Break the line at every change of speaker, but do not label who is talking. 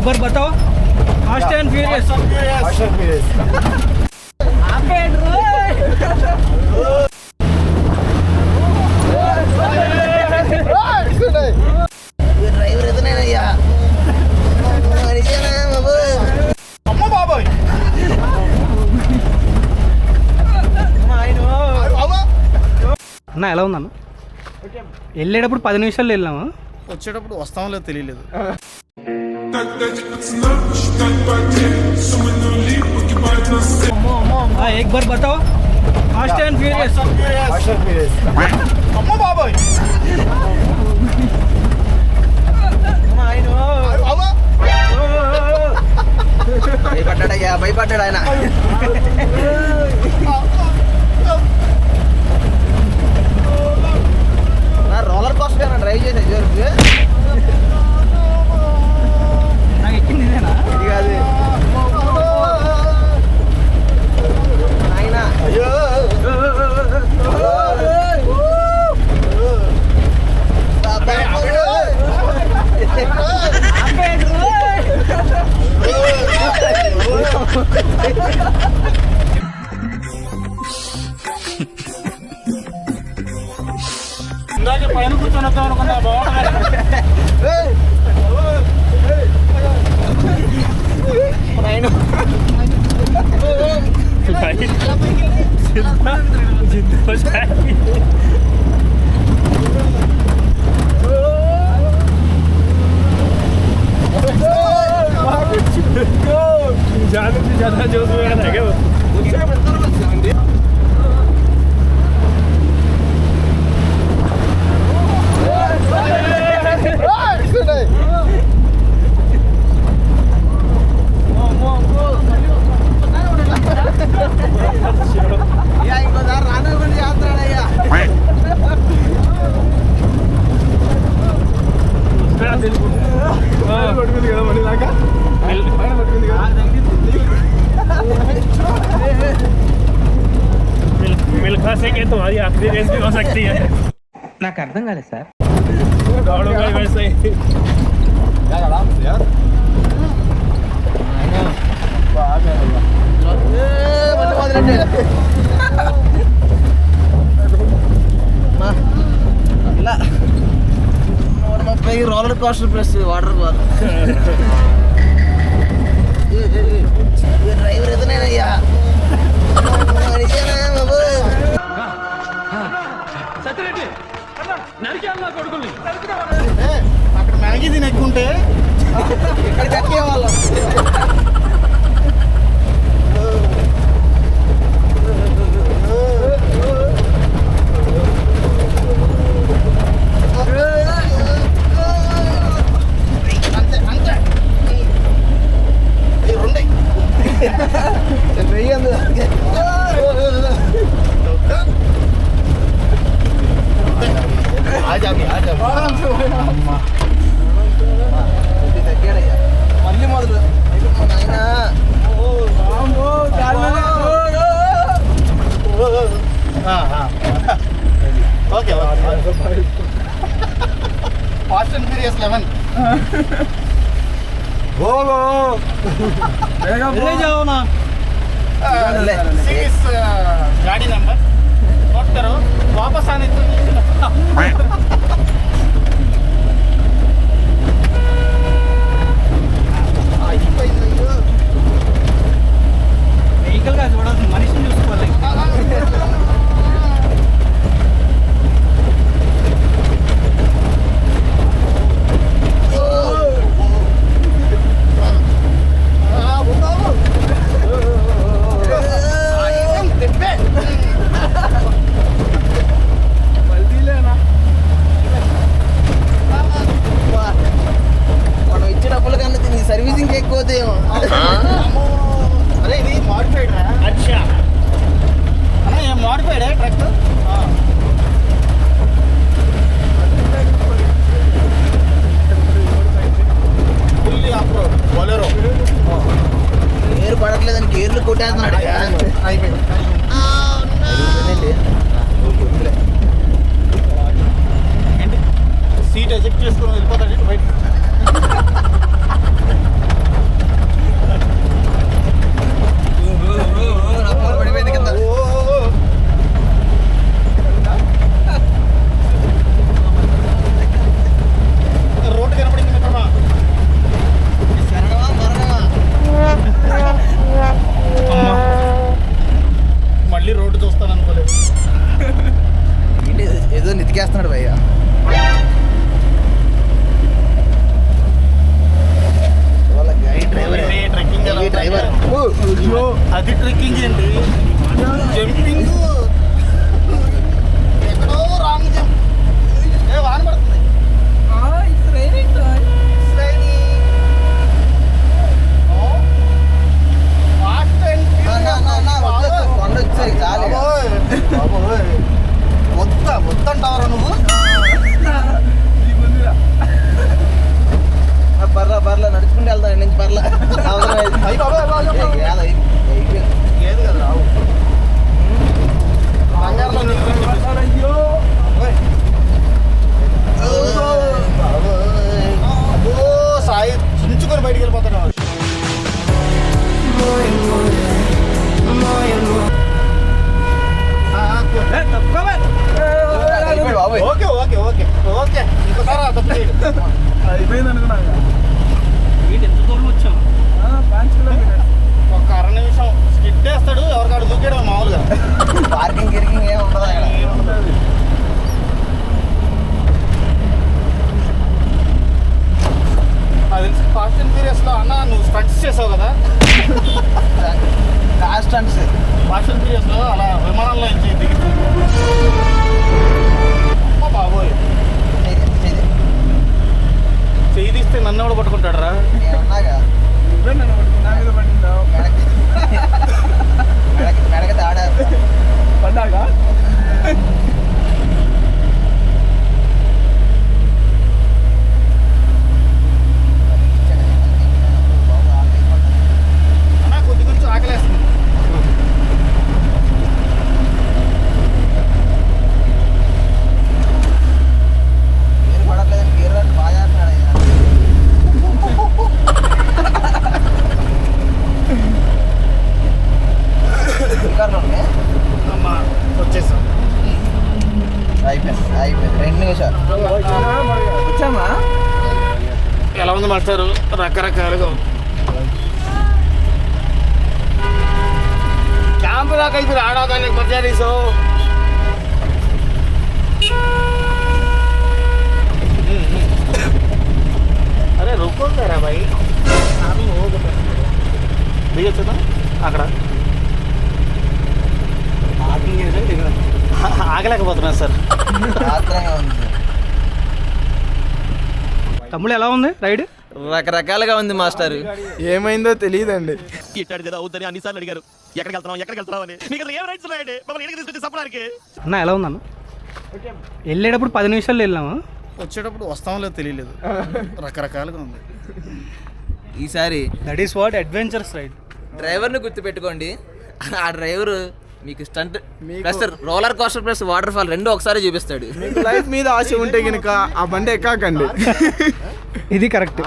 एक बार बताओ fast and furious
driver ఎదునయ్యా అమ్మ బాబాయ్
అన్న ఎలా ఉందన్న వెళ్ళేటప్పుడు 10 నిమిషాలు వెళ్ళాము
వచ్చేటప్పుడు వస్తామో లేదో తెలియలేదు
एक बार बताओ फास्ट एंड फ्यूरियस
అమ్మ బాబాయ్ భయపడ్డాడయ్యా భయపడ్డాడు ఆయన రోలర్ కోస్టర్ డ్రైవ్ చేసే జోరుకి
నాకు ఎక్కింది ఇదేనా
ఇది కాదు ఆయన అయ్యో
ఇందాక పైన కూర్చొని వద్దాం అనుకున్నా బాగుంటుంది ज्यादा से ज्यादा जो है क्या
ఇంకోసారి రానుకోండి చేస్తున్నాడయ్యా
పట్టుకుంది కదా మళ్ళీ దాకా పట్టుకుంది కదా
मिल्खा से कि तुम्हारी आखिरी रेस भी हो सकती है
నాకు అర్థం కాలేదు సార్
दौड़ूंगा वैसे ही
ఇలా 130 roller coaster plus water ball driver ఎదునయ్యా అక్కడ మ్యాగీ తిని ఎక్కుంటే ఇక్కడికి ఎక్కేవాళ్ళం అంతే అంతే రెండే వెయ్యి మళ్ళీ మొదలు ఓకే ఫాస్ట్ అండ్ ఫ్యూరియస్ 11
ले जाओ ना
गाड़ी नंबर नोट करो वापस आने तो
వెహికల్ గా చూడాల్సిన మనిషిని చూసుకోవాలి
మనం ఇచ్చే డబ్బుల కన్నా దీనికి సర్వీసింగ్ ఎక్కువ అవుతాయేమో అరే ఇది మోడిఫైడ్ రా
अच्छा
అన్న ఏం modified truck fully of road Bolero ఏరు పడట్లేదని గేర్లు కొట్టేస్తున్నాడు అయిపోయింది సీట్ ఎజెక్ట్ చేసుకుని వెళ్ళిపోతాడు బయట బయటికి వెళ్ళిపోతాను. ఓకే ఓకే ఓకే ఓకే ఇంకోసారి తప్పు చేయడు.
అయిపోయింది అనుకున్నాను.
ఎంత దూరం వచ్చాం?
5 కిలోమీటర్స్.
ఒక అర నిమిషం స్కిట్ వేస్తాడు, ఎవరికాడు దూకేయడం మామూలుగా. పార్కింగ్ గిరికింగ్ ఏమి ఉండదు అక్కడ. అది తెలిసి ఫాస్ట్ అండ్ ఫ్యూరియస్లో అన్న నువ్వు స్టంట్స్ చేసావు కదా. స్టంట్స్ ఫాస్ట్ అండ్ ఫ్యూరియస్లో అలా విమానంలో నుంచి దిగి అమ్మ బాబోయ్ చెయ్యి తీస్తే నన్ను కూడా పట్టుకుంటాడు రా.
నువ్వే నన్ను పట్టుకుని నా మీద పడిందావు. పడ్డాగా
అన్న కొద్ది కొంచెం ఆకలేస్తుంది. అమ్మా వచ్చేసాం. అయిపోయింది 2 నిమిషాలు
వచ్చామా?
ఎలా ఉంది మాస్టారు? రకరకాలుగా క్యాంపు దాకా ఇప్పుడు ఆడవదాన్ని మర్యాదీసు. అరే రుక్కుంటారా బాయ్ దిగొచ్చుదా అక్కడ ఆగలేకపోతున్నాను సార్.
తమ్ముడు ఎలా ఉంది రైడ్?
రకరకాలుగా ఉంది మాస్టర్.
ఏమైందో తెలియదండి.
ఇట్టాడు కదా అవుతుంది అన్నిసార్లు అడిగారు ఎక్కడికి వెళ్తున్నావు అని. మీకు ఏం రైట్స్ ఉన్నాయండి మమ్మల్ని ఇంటికి తీసుకొచ్చి చెప్పడానికి.
అన్న ఎలా ఉందన్న? వెళ్ళేటప్పుడు 10 నిమిషాల్లో వెళ్ళాము,
వచ్చేటప్పుడు వస్తామో లేదో తెలియలేదు. రకరకాలుగా ఉంది
ఈసారి.
That is what adventurous ride.
డ్రైవర్ని గుర్తుపెట్టుకోండి, ఆ డ్రైవరు మీకు stunt plus roller coaster plus waterfall 2 ఒకసారి చూపిస్తాడు.
మీకు లైఫ్ మీద ఆశ ఉంటే కనుక ఆ బండి ఎక్కాకండి.
ఇది కరెక్ట్.